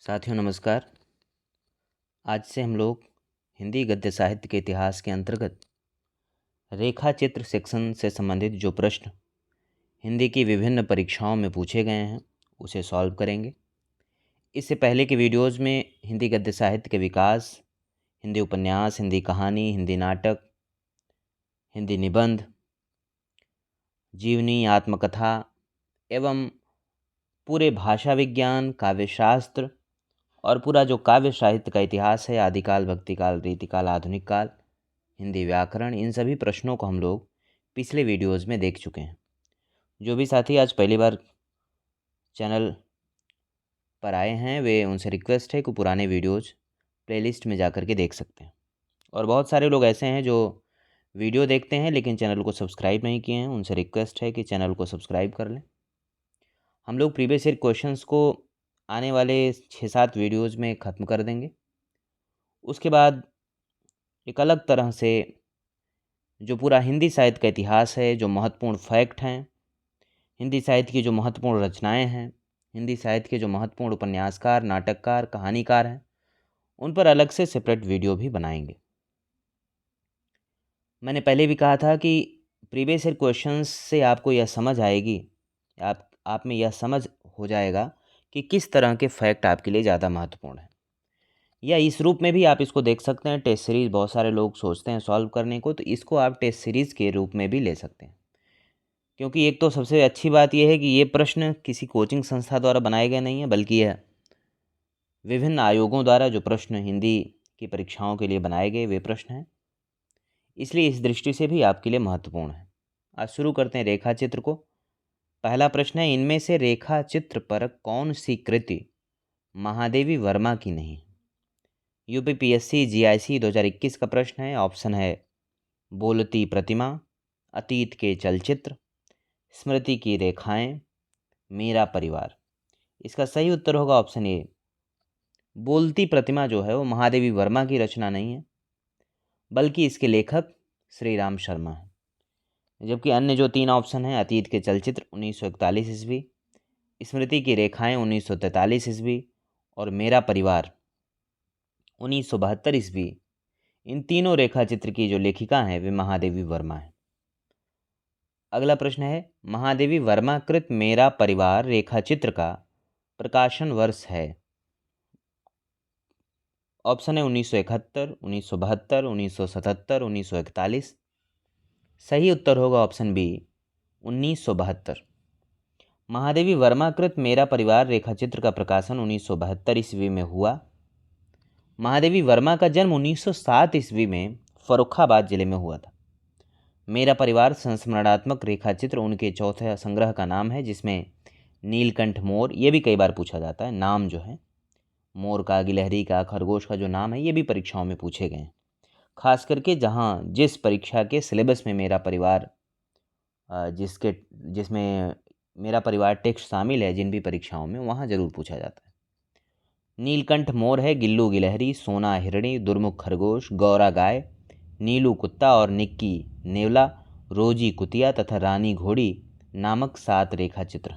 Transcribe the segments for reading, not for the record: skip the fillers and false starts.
साथियों नमस्कार। आज से हम लोग हिंदी गद्य साहित्य के इतिहास के अंतर्गत रेखा चित्र सेक्शन से संबंधित जो प्रश्न हिंदी की विभिन्न परीक्षाओं में पूछे गए हैं उसे सॉल्व करेंगे। इससे पहले के वीडियोज़ में हिंदी गद्य साहित्य के विकास, हिंदी उपन्यास, हिंदी कहानी, हिंदी नाटक, हिंदी निबंध, जीवनी, आत्मकथा एवं पूरे भाषा विज्ञान, काव्यशास्त्र और पूरा जो काव्य साहित्य का इतिहास है, आदिकाल, भक्तिकाल, रीतिकाल, आधुनिक काल, हिंदी व्याकरण, इन सभी प्रश्नों को हम लोग पिछले वीडियोज़ में देख चुके हैं। जो भी साथी आज पहली बार चैनल पर आए हैं वे उनसे रिक्वेस्ट है कि पुराने वीडियोज़ प्लेलिस्ट में जा कर के देख सकते हैं। और बहुत सारे लोग ऐसे हैं जो वीडियो देखते हैं लेकिन चैनल को सब्सक्राइब नहीं किए हैं, उनसे रिक्वेस्ट है कि चैनल को सब्सक्राइब कर लें। हम लोग प्रीवियस ईयर क्वेश्चंस को आने वाले 6-7 वीडियोज़ में ख़त्म कर देंगे। उसके बाद एक अलग तरह से जो पूरा हिंदी साहित्य का इतिहास है, जो महत्वपूर्ण फैक्ट हैं, हिंदी साहित्य की जो महत्वपूर्ण रचनाएं हैं, हिंदी साहित्य के जो महत्वपूर्ण उपन्यासकार, नाटककार, कहानीकार हैं, उन पर अलग से सेपरेट वीडियो भी बनाएंगे। मैंने पहले भी कहा था कि प्रीवियस ईयर क्वेश्चंस से आपको यह समझ आएगी, आप में यह समझ हो जाएगा कि किस तरह के फैक्ट आपके लिए ज़्यादा महत्वपूर्ण है। या इस रूप में भी आप इसको देख सकते हैं। टेस्ट सीरीज़ बहुत सारे लोग सोचते हैं सॉल्व करने को, तो इसको आप टेस्ट सीरीज़ के रूप में भी ले सकते हैं। क्योंकि एक तो सबसे अच्छी बात यह है कि ये प्रश्न किसी कोचिंग संस्था द्वारा बनाए गए नहीं हैं, बल्कि यह विभिन्न आयोगों द्वारा जो प्रश्न हिंदी की परीक्षाओं के लिए बनाए गए वे प्रश्न हैं, इसलिए इस दृष्टि से भी आपके लिए महत्वपूर्ण है। आज शुरू करते हैं रेखा चित्र को। पहला प्रश्न है, इनमें से रेखा चित्र पर कौन सी कृति महादेवी वर्मा की नहीं? यूपीपीएससी जीआईसी 2021 का प्रश्न है। ऑप्शन है बोलती प्रतिमा, अतीत के चलचित्र, स्मृति की रेखाएं, मेरा परिवार। इसका सही उत्तर होगा ऑप्शन ए। बोलती प्रतिमा जो है वो महादेवी वर्मा की रचना नहीं है, बल्कि इसके लेखक श्री राम शर्मा हैं। जबकि अन्य जो 3 ऑप्शन हैं, अतीत के चलचित्र 1941 ईस्वी, स्मृति की रेखाएं 1943 ईस्वी और मेरा परिवार 1972 ईस्वी, इन तीनों रेखा चित्र की जो लेखिका हैं वे महादेवी वर्मा हैं। अगला प्रश्न है, महादेवी वर्मा कृत मेरा परिवार रेखा चित्र का प्रकाशन वर्ष है? ऑप्शन है 1971, 1972, 1977, 1941। सही उत्तर होगा ऑप्शन बी 1972। महादेवी वर्मा कृत मेरा परिवार रेखा चित्र का प्रकाशन 1972 ईस्वी में हुआ। महादेवी वर्मा का जन्म 1907 ईस्वी में फर्रुखाबाद जिले में हुआ था। मेरा परिवार संस्मरणात्मक रेखा चित्र उनके चौथे संग्रह का नाम है, जिसमें नीलकंठ मोर, ये भी कई बार पूछा जाता है, नाम जो है मोर का, गिलहरी का, खरगोश का जो नाम है, ये भी परीक्षाओं में पूछे गए हैं। खास करके जिस परीक्षा के सिलेबस में मेरा परिवार जिसमें मेरा परिवार टेक्स्ट शामिल है, जिन भी परीक्षाओं में, वहाँ ज़रूर पूछा जाता है। नीलकंठ मोर है, गिल्लू गिलहरी, सोना हिरणी, दुर्मुख खरगोश, गौरा गाय, नीलू कुत्ता और निक्की नेवला, रोजी कुतिया तथा रानी घोड़ी नामक 7 रेखा चित्र।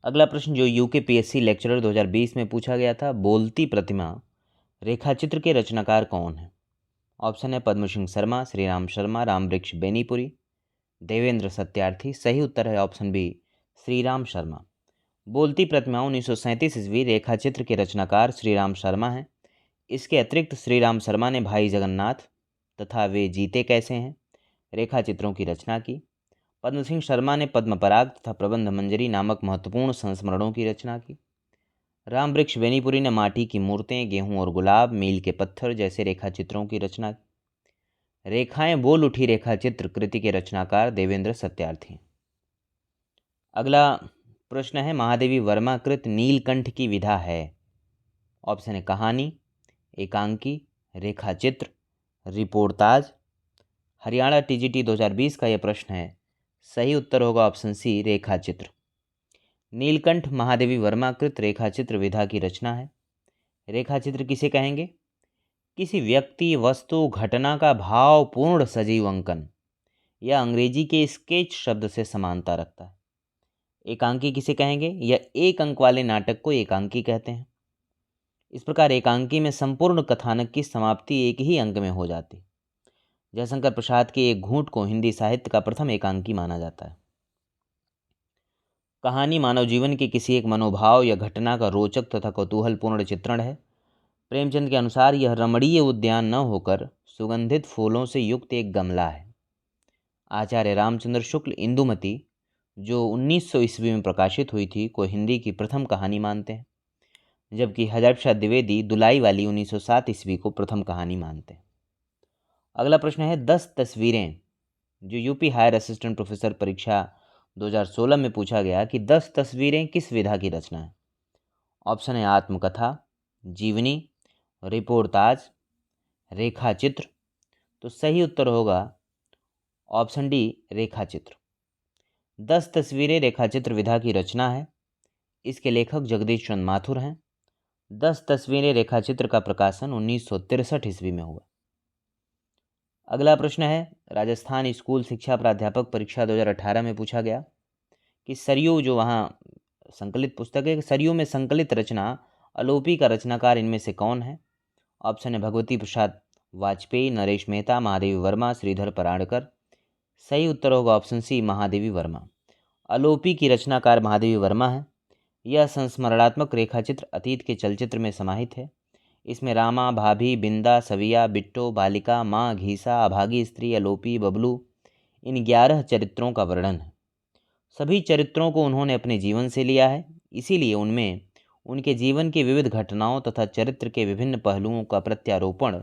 अगला प्रश्न जो यूकेपीएससी लेक्चरर 2020 में पूछा गया था, बोलती प्रतिमा रेखा चित्र के रचनाकार कौन है? ऑप्शन है पद्म सिंह शर्मा, श्री राम शर्मा, रामवृक्ष बेनीपुरी, देवेंद्र सत्यार्थी। सही उत्तर है ऑप्शन बी श्री राम शर्मा। बोलती प्रतिमा 1937 ईस्वी रेखा चित्र के रचनाकार श्री राम शर्मा हैं। इसके अतिरिक्त श्री राम शर्मा ने भाई जगन्नाथ तथा वे जीते कैसे हैं रेखा चित्रों की रचना की। पद्म सिंह शर्मा ने पद्म पराग तथा प्रबंध मंजरी नामक महत्वपूर्ण संस्मरणों की रचना की। रामवृक्ष बेनीपुरी ने माटी की मूर्तें, गेहूं और गुलाब, मील के पत्थर जैसे रेखा चित्रों की रचना की। रेखाएं बोल उठी रेखा चित्र कृति के रचनाकार देवेंद्र सत्यार्थी। अगला प्रश्न है, महादेवी वर्मा कृत नीलकंठ की विधा है? ऑप्शन है कहानी, एकांकी, रेखा चित्र, रिपोर्टाज। हरियाणा टीजीटी 2020 का यह प्रश्न है। सही उत्तर होगा ऑप्शन सी रेखा चित्र। नीलकंठ महादेवी वर्मा कृत रेखा चित्र विधा की रचना है। रेखा चित्र किसे कहेंगे? किसी व्यक्ति, वस्तु, घटना का भावपूर्ण सजीव अंकन। यह अंग्रेजी के स्केच शब्द से समानता रखता है। एकांकी किसे कहेंगे? या एक अंक वाले नाटक को एकांकी कहते हैं। इस प्रकार एकांकी में संपूर्ण कथानक की समाप्ति एक ही अंक में हो जाती। जयशंकर प्रसाद के एक घूंट को हिंदी साहित्य का प्रथम एकांकी माना जाता है। कहानी मानव जीवन के किसी एक मनोभाव या घटना का रोचक तथा कौतूहलपूर्ण चित्रण है। प्रेमचंद के अनुसार यह रमणीय उद्यान न होकर सुगंधित फूलों से युक्त एक गमला है। आचार्य रामचंद्र शुक्ल इंदुमती, जो 1900 ईस्वी में प्रकाशित हुई थी, को हिंदी की प्रथम कहानी मानते हैं, जबकि हजारी प्रसाद द्विवेदी दुलाई वाली 1907 ईस्वी को प्रथम कहानी मानते हैं। अगला प्रश्न है 10 तस्वीरें, जो यूपी हायर असिस्टेंट प्रोफेसर परीक्षा 2016 में पूछा गया कि 10 तस्वीरें किस विधा की रचना है। ऑप्शन है आत्मकथा, जीवनी, रिपोर्टाज, रेखा चित्र। तो सही उत्तर होगा ऑप्शन डी, रेखा चित्र। 10 तस्वीरें रेखाचित्र विधा की रचना है। इसके लेखक जगदीश चंद्र माथुर हैं। 10 तस्वीरें रेखाचित्र का प्रकाशन 1963 ईस्वी में हुआ। अगला प्रश्न है राजस्थान स्कूल शिक्षा प्राध्यापक परीक्षा 2018 में पूछा गया कि सरयू, जो वहाँ संकलित पुस्तक है, सरयू में संकलित रचना अलोपी का रचनाकार इनमें से कौन है। ऑप्शन है भगवती प्रसाद वाजपेयी, नरेश मेहता, महादेवी वर्मा, श्रीधर पराड़कर। सही उत्तर होगा ऑप्शन सी, महादेवी वर्मा। अलोपी की रचनाकार महादेवी वर्मा है। यह संस्मरणात्मक रेखाचित्र अतीत के चलचित्र में समाहित है। इसमें रामा, भाभी, बिंदा, सविया, बिट्टो, बालिका, माँ, घीसा, अभागी स्त्री, अलोपी, बबलू, इन 11 चरित्रों का वर्णन है। सभी चरित्रों को उन्होंने अपने जीवन से लिया है, इसीलिए उनमें उनके जीवन की विविध घटनाओं तथा चरित्र के विभिन्न पहलुओं का प्रत्यारोपण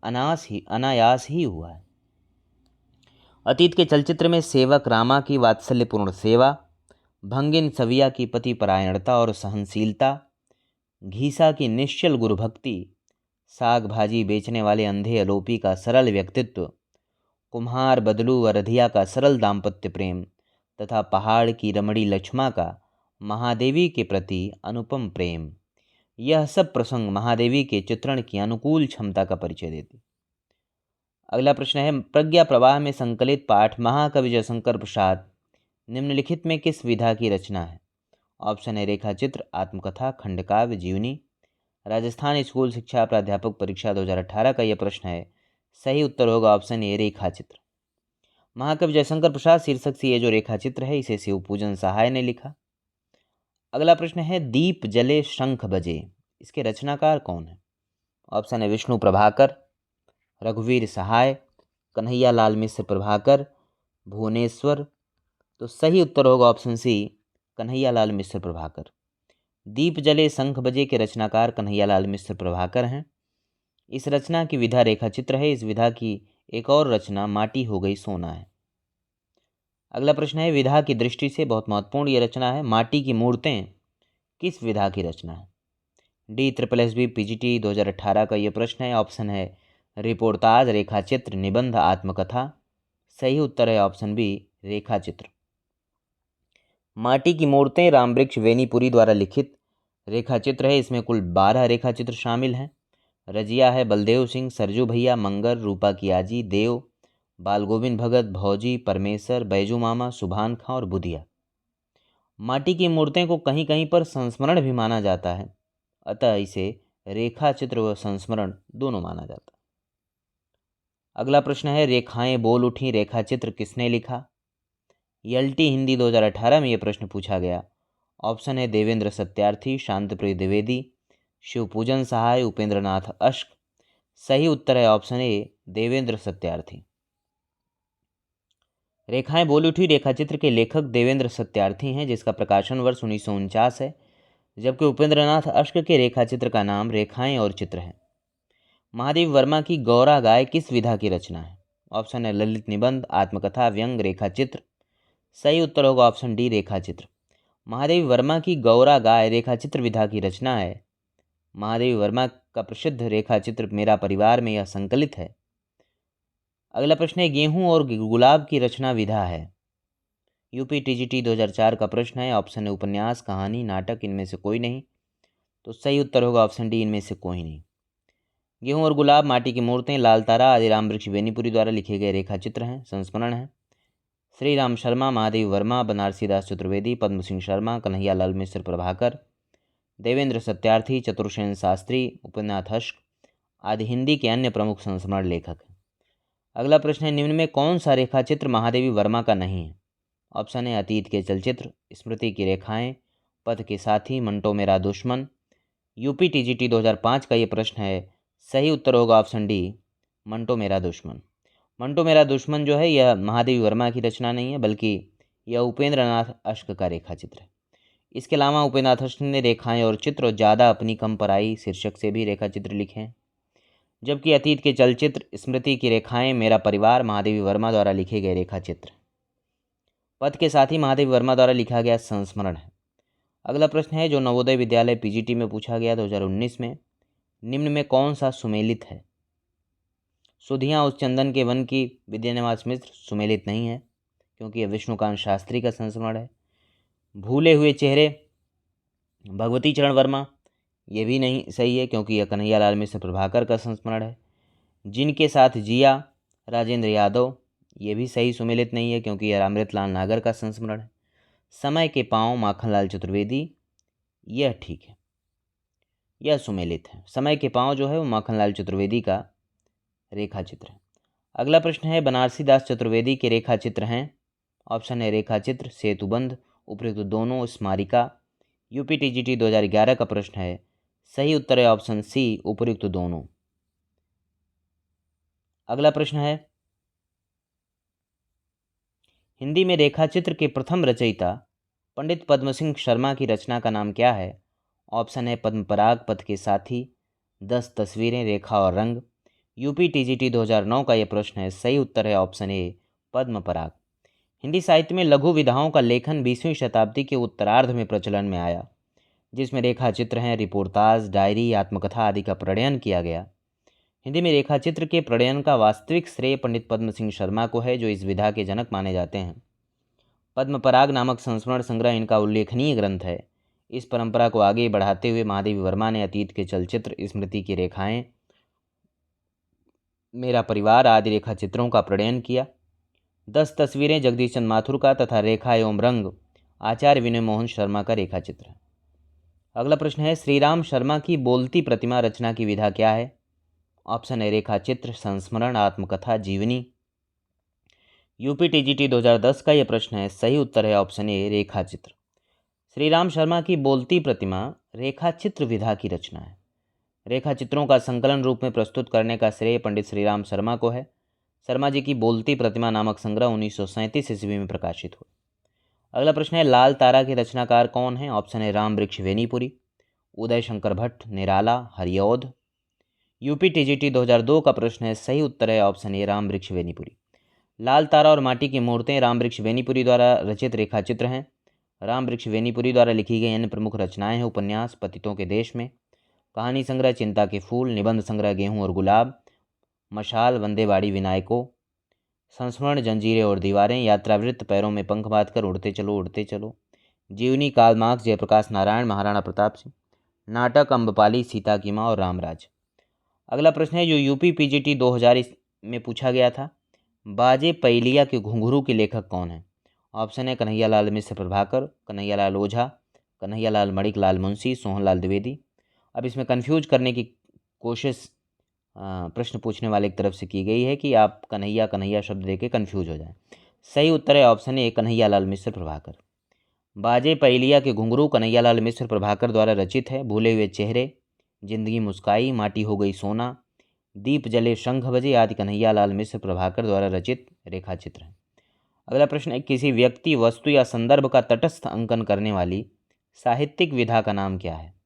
अनायास ही हुआ है। अतीत के चलचित्र में सेवक रामा की वात्सल्यपूर्ण सेवा, भंगिन सविया की पति परायणता और सहनशीलता, घीसा की निश्चल गुरुभक्ति, साग भाजी बेचने वाले अंधे अलोपी का सरल व्यक्तित्व, कुम्हार बदलू व रधिया का सरल दाम्पत्य प्रेम तथा पहाड़ की रमणी लक्ष्मा का महादेवी के प्रति अनुपम प्रेम, यह सब प्रसंग महादेवी के चित्रण की अनुकूल क्षमता का परिचय देती। अगला प्रश्न है प्रज्ञा प्रवाह में संकलित पाठ महाकवि जयशंकर प्रसाद निम्नलिखित में किस विधा की रचना है। ऑप्शन है रेखाचित्र, आत्मकथा, खंडकाव्य, जीवनी। राजस्थान स्कूल शिक्षा प्राध्यापक परीक्षा 2018 का यह प्रश्न है। सही उत्तर होगा ऑप्शन ए, रेखाचित्र। महाकवि जयशंकर प्रसाद शीर्षक से ये जो रेखाचित्र है, इसे शिवपूजन सहाय ने लिखा। अगला प्रश्न है दीप जले शंख बजे, इसके रचनाकार कौन है। ऑप्शन है विष्णु प्रभाकर, रघुवीर सहाय, कन्हैया लाल मिश्र प्रभाकर, भुवनेश्वर। तो सही उत्तर होगा ऑप्शन सी, कन्हैया लाल मिश्र प्रभाकर। दीप जले शंख बजे के रचनाकार कन्हैया लाल मिश्र प्रभाकर हैं। इस रचना की विधा रेखाचित्र है। इस विधा की एक और रचना माटी हो गई सोना है। अगला प्रश्न है विधा की दृष्टि से बहुत महत्वपूर्ण ये रचना है, माटी की मूर्तें किस विधा की रचना है। D triple S B PGT 2018 का ये प्रश्न है। ऑप्शन है रिपोर्टाज, रेखाचित्र, निबंध, आत्मकथा। सही उत्तर है ऑप्शन बी, रेखाचित्र। माटी की मूर्तें रामवृक्ष वेनीपुरी द्वारा लिखित रेखाचित्र है। इसमें कुल 12 रेखाचित्र शामिल हैं। रजिया है बलदेव सिंह, सरजू भैया, मंगर, रूपा कियाजी, देव, बाल गोविंद भगत, भौजी, परमेश्वर, बैजू मामा, सुभान खां और बुधिया। माटी की मूर्तें को कहीं कहीं पर संस्मरण भी माना जाता है, अतः इसे रेखाचित्र व संस्मरण दोनों माना जाता है। अगला प्रश्न है रेखाएं बोल उठी रेखाचित्र किसने लिखा। एलटी हिंदी 2018 में यह प्रश्न पूछा गया। ऑप्शन है देवेंद्र सत्यार्थी, शांतिप्रिय द्विवेदी, शिवपूजन सहाय, उपेंद्र नाथ अश्क। सही उत्तर है ऑप्शन ए, देवेंद्र सत्यार्थी। रेखाएं बोल उठी रेखाचित्र के लेखक देवेंद्र सत्यार्थी हैं, जिसका प्रकाशन वर्ष 1949 है, जबकि उपेंद्र नाथ अश्क के रेखाचित्र का नाम रेखाएं और चित्र है। महादेवी वर्मा की गौरा गाय किस विधा की रचना है। ऑप्शन है ललित निबंध, आत्मकथा, व्यंग, रेखाचित्र। सही उत्तर होगा ऑप्शन डी, रेखाचित्र। महादेवी वर्मा की गौरा गाय रेखाचित्र विधा की रचना है। महादेवी वर्मा का प्रसिद्ध रेखाचित्र मेरा परिवार में यह संकलित है। अगला प्रश्न है गेहूं और गुलाब की रचना विधा है। यूपी टीजीटी 2004 का प्रश्न है। ऑप्शन है उपन्यास, कहानी, नाटक, इनमें से कोई नहीं। तो सही उत्तर होगा ऑप्शन डी, इनमें से कोई नहीं। गेहूं और गुलाब, माटी की मूर्तें, लाल तारा आदि रामवृक्ष वेनीपुरी द्वारा लिखे गए रेखाचित्र हैं, संस्मरण हैं। श्री राम शर्मा, महादेवी वर्मा, बनारसी दास चतुर्वेदी, पद्म सिंह शर्मा, कन्हैया लाल मिश्र प्रभाकर, देवेंद्र सत्यार्थी, चतुर्सेन शास्त्री, उपेन्द्रनाथ अश्क आदि हिंदी के अन्य प्रमुख संस्मरण लेखक हैं। अगला प्रश्न है, निम्न में कौन सा रेखा चित्र महादेवी वर्मा का नहीं है? ऑप्शन है अतीत के चलचित्र, स्मृति की रेखाएं, पथ के साथी, मंटो मेरा दुश्मन। यूपी टीजीटी 2005 का ये प्रश्न है, सही उत्तर होगा ऑप्शन डी, मंटो मेरा दुश्मन। मंटो मेरा दुश्मन जो है यह महादेवी वर्मा की रचना नहीं है, बल्कि यह उपेंद्रनाथ अश्क का रेखा चित्र है। इसके अलावा उपेंद्रनाथ अश्क ने रेखाएं और चित्र और ज़्यादा अपनी कम पर आई शीर्षक से भी रेखा चित्र लिखे हैं, जबकि अतीत के चलचित्र, स्मृति की रेखाएं, मेरा परिवार महादेवी वर्मा द्वारा लिखे गए रेखा चित्र। पथ के साथ ही महादेवी वर्मा द्वारा लिखा गया संस्मरण है। अगला प्रश्न है जो नवोदय विद्यालय पीजीटी में पूछा गया 2019 में, निम्न में कौन सा सुमेलित है? सुधियाँ उस चंदन के वन की विद्यानिवास मिश्र सुमेलित नहीं है, क्योंकि यह विष्णुकांत शास्त्री का संस्मरण है। भूले हुए चेहरे भगवती चरण वर्मा, ये भी नहीं सही है, क्योंकि यह कन्हैया लाल मिश्र प्रभाकर का संस्मरण है। जिनके साथ जिया राजेंद्र यादव, ये भी सही सुमेलित नहीं है, क्योंकि यह अमृतलाल नागर का संस्मरण है। समय के पाँव माखनलाल चतुर्वेदी, यह ठीक है, यह सुमेलित है। समय के पाँव जो है वो माखनलाल चतुर्वेदी का रेखा चित्र है। अगला प्रश्न है, बनारसी दास चतुर्वेदी के रेखा चित्र हैं। ऑप्शन है रेखा चित्र, सेतुबंध, उपयुक्त दोनों, स्मारिका। यूपी टीजीटी 2011 का प्रश्न है, सही उत्तर है ऑप्शन सी, उपयुक्त दोनों। अगला प्रश्न है, हिंदी में रेखा चित्र के प्रथम रचयिता पंडित पद्म सिंह शर्मा की रचना का नाम क्या है? ऑप्शन है पद्म पराग, पथ के साथी, 10 तस्वीरें, रेखा और रंग। यूपी टीजीटी 2009 का यह प्रश्न है, सही उत्तर है ऑप्शन ए, पद्म पराग। हिंदी साहित्य में लघु विधाओं का लेखन 20वीं शताब्दी के उत्तरार्ध में प्रचलन में आया, जिसमें रेखा चित्र हैं, रिपोर्टाज, डायरी, आत्मकथा आदि का प्रणयन किया गया। हिंदी में रेखा चित्र के प्रणयन का वास्तविक श्रेय पंडित पद्म सिंह शर्मा को है, जो इस विधा के जनक माने जाते हैं। पद्म पराग नामक संस्मरण संग्रह इनका उल्लेखनीय ग्रंथ है। इस परंपरा को आगे बढ़ाते हुए महादेवी वर्मा ने अतीत के चलचित्र, स्मृति की रेखाएं, मेरा परिवार आदि रेखा चित्रों का प्रणयन किया। 10 तस्वीरें जगदीश चंद्र माथुर का तथा रेखा एवं रंग आचार्य विनय मोहन शर्मा का रेखा चित्र है। अगला प्रश्न है, श्रीराम शर्मा की बोलती प्रतिमा रचना की विधा क्या है? ऑप्शन है रेखा चित्र, संस्मरण, आत्मकथा, जीवनी। यूपी टीजीटी 2010 का यह प्रश्न है, सही उत्तर है ऑप्शन ए, रेखा चित्र। श्रीराम शर्मा की बोलती प्रतिमा रेखा चित्र विधा की रचना है। रेखा चित्रों का संकलन रूप में प्रस्तुत करने का श्रेय पंडित श्रीराम शर्मा को है। शर्मा जी की बोलती प्रतिमा नामक संग्रह 1937 ईस्वी में प्रकाशित हुआ। अगला प्रश्न है, लाल तारा के रचनाकार कौन है? ऑप्शन है राम वृक्ष वेनीपुरी, उदय शंकर भट्ट, निराला, हरिऔध। यूपी टीजीटी 2002 का प्रश्न है, सही उत्तर है ऑप्शन ए, राम वृक्ष वेनीपुरी। लाल तारा और माटी की मूर्तें राम वृक्ष वेनीपुरी द्वारा रचित रेखा चित्र हैं। राम वृक्ष वेनीपुरी द्वारा लिखी गई अन्य प्रमुख रचनाएं हैं उपन्यास पतितों के देश में, कहानी संग्रह चिंता के फूल, निबंध संग्रह गेहूं और गुलाब, मशाल, वंदेवाड़ी विनायको, संस्मरण जंजीरें और दीवारें, यात्रावृत्त, पैरों में पंख बांधकर उड़ते चलो उड़ते चलो, जीवनी, कार्ल मार्क्स, जयप्रकाश नारायण, महाराणा प्रताप सिंह, नाटक अम्बपाली, सीता की माँ और रामराज। अगला प्रश्न है जो यूपी पीजीटी 2000 में पूछा गया था, बाजे पैलिया के घुंघरू के लेखक कौन है? ऑप्शन है कन्हैया लाल मिश्र प्रभाकर, कन्हैया लाल ओझा, कन्हैया लाल मणिक लाल मुंशी, सोहनलाल द्विवेदी। अब इसमें कन्फ्यूज करने की कोशिश प्रश्न पूछने वाले की तरफ से की गई है कि आप कन्हैया कन्हैया शब्द देके कन्फ्यूज हो जाएं। सही उत्तर है ऑप्शन ए, कन्हैया लाल मिश्र प्रभाकर। बाजे पैलिया के घुंघरू कन्हैया लाल मिश्र प्रभाकर द्वारा रचित है। भूले हुए चेहरे, जिंदगी मुस्काई, माटी हो गई सोना, दीप जले शंख बजे आदि कन्हैया लाल मिश्र प्रभाकर द्वारा रचित रेखा चित्र है। अगला प्रश्न है, किसी व्यक्ति, वस्तु या संदर्भ का तटस्थ अंकन करने वाली साहित्यिक विधा का नाम क्या है?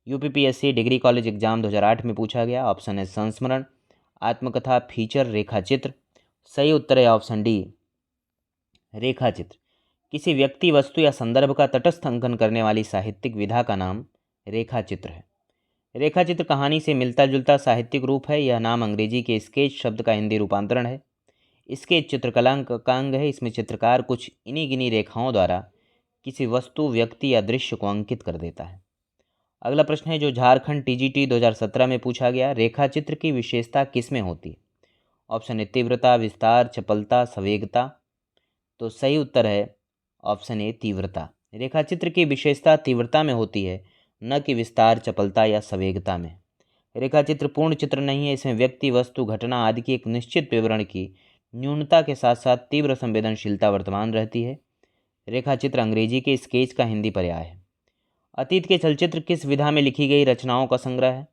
यूपीपीएससी डिग्री कॉलेज एग्जाम 2008 में पूछा गया। ऑप्शन है संस्मरण, आत्मकथा, फीचर, रेखा चित्र। सही उत्तर है ऑप्शन डी, रेखा चित्र। किसी व्यक्ति, वस्तु या संदर्भ का तटस्थ अंकन करने वाली साहित्यिक विधा का नाम रेखा चित्र है। रेखा चित्र कहानी से मिलता जुलता साहित्यिक रूप है। यह नाम अंग्रेजी के स्केच शब्द का हिंदी रूपांतरण है। स्केच चित्रकला का अंग है। इसमें चित्रकार कुछ इन्हीं गिनी रेखाओं द्वारा किसी वस्तु, व्यक्ति या दृश्य को अंकित कर देता है। अगला प्रश्न है जो झारखंड टीजीटी 2017 में पूछा गया, रेखा चित्र की विशेषता किस में होती है? ऑप्शन है तीव्रता, विस्तार, चपलता, संवेगता। तो सही उत्तर है ऑप्शन ए तीव्रता। रेखाचित्र की विशेषता तीव्रता में होती है, न कि विस्तार, चपलता या संवेगता में। रेखाचित्र पूर्ण चित्र नहीं है, इसमें व्यक्ति, वस्तु, घटना आदि की एक निश्चित विवरण की न्यूनता के साथ साथ तीव्र संवेदनशीलता वर्तमान रहती है। रेखाचित्र अंग्रेजी के स्केच का हिंदी पर्याय है। अतीत के चलचित्र किस विधा में लिखी गई रचनाओं का संग्रह है?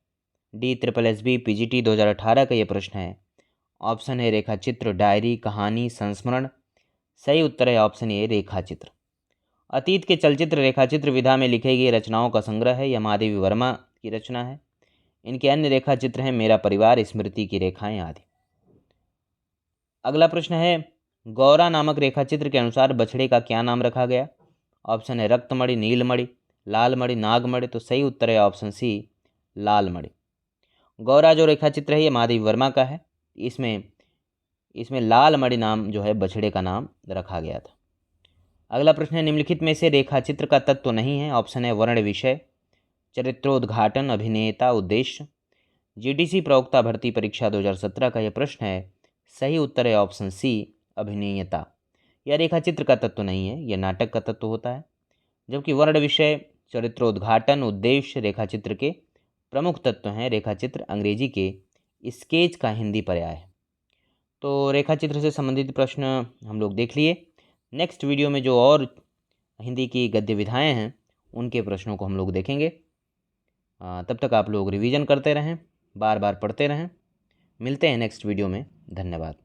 डी SSB PGT 2018 का यह प्रश्न है। ऑप्शन है रेखाचित्र, डायरी, कहानी, संस्मरण। सही उत्तर है ऑप्शन ए रेखाचित्र। अतीत के चलचित्र रेखाचित्र विधा में लिखी गई रचनाओं का संग्रह है। यह महादेवी वर्मा की रचना है। इनके अन्य रेखाचित्र हैं मेरा परिवार, स्मृति की रेखाएं आदि। अगला प्रश्न है, गौरा नामक रेखाचित्र के अनुसार बछड़े का क्या नाम रखा गया? ऑप्शन है रक्तमणि, नीलमणि, लालमणि, नागमणि। तो सही उत्तर है ऑप्शन सी लालमणि। गौरा जो रेखाचित्र है ये महादेवी वर्मा का है। इसमें लालमणि नाम जो है बछड़े का नाम रखा गया था। अगला प्रश्न है, निम्नलिखित में से रेखाचित्र का तत्व नहीं है। ऑप्शन है वर्ण, विषय, चरित्रोद्घाटन, अभिनेता, उद्देश्य। GDC प्रवक्ता भर्ती परीक्षा 2017 का यह प्रश्न है। सही उत्तर है ऑप्शन सी अभिनेता। यह रेखाचित्र का तत्व नहीं है, यह नाटक का तत्व होता है। जबकि वर्ण, विषय, चरित्रोद्घाटन, उद्देश्य रेखाचित्र के प्रमुख तत्व हैं। रेखाचित्र अंग्रेजी के स्केच का हिंदी पर्याय है। तो रेखाचित्र से संबंधित प्रश्न हम लोग देख लिए। नेक्स्ट वीडियो में जो और हिंदी की गद्य विधाएँ हैं उनके प्रश्नों को हम लोग देखेंगे। तब तक आप लोग रिवीजन करते रहें, बार बार पढ़ते रहें। मिलते हैं नेक्स्ट वीडियो में। धन्यवाद।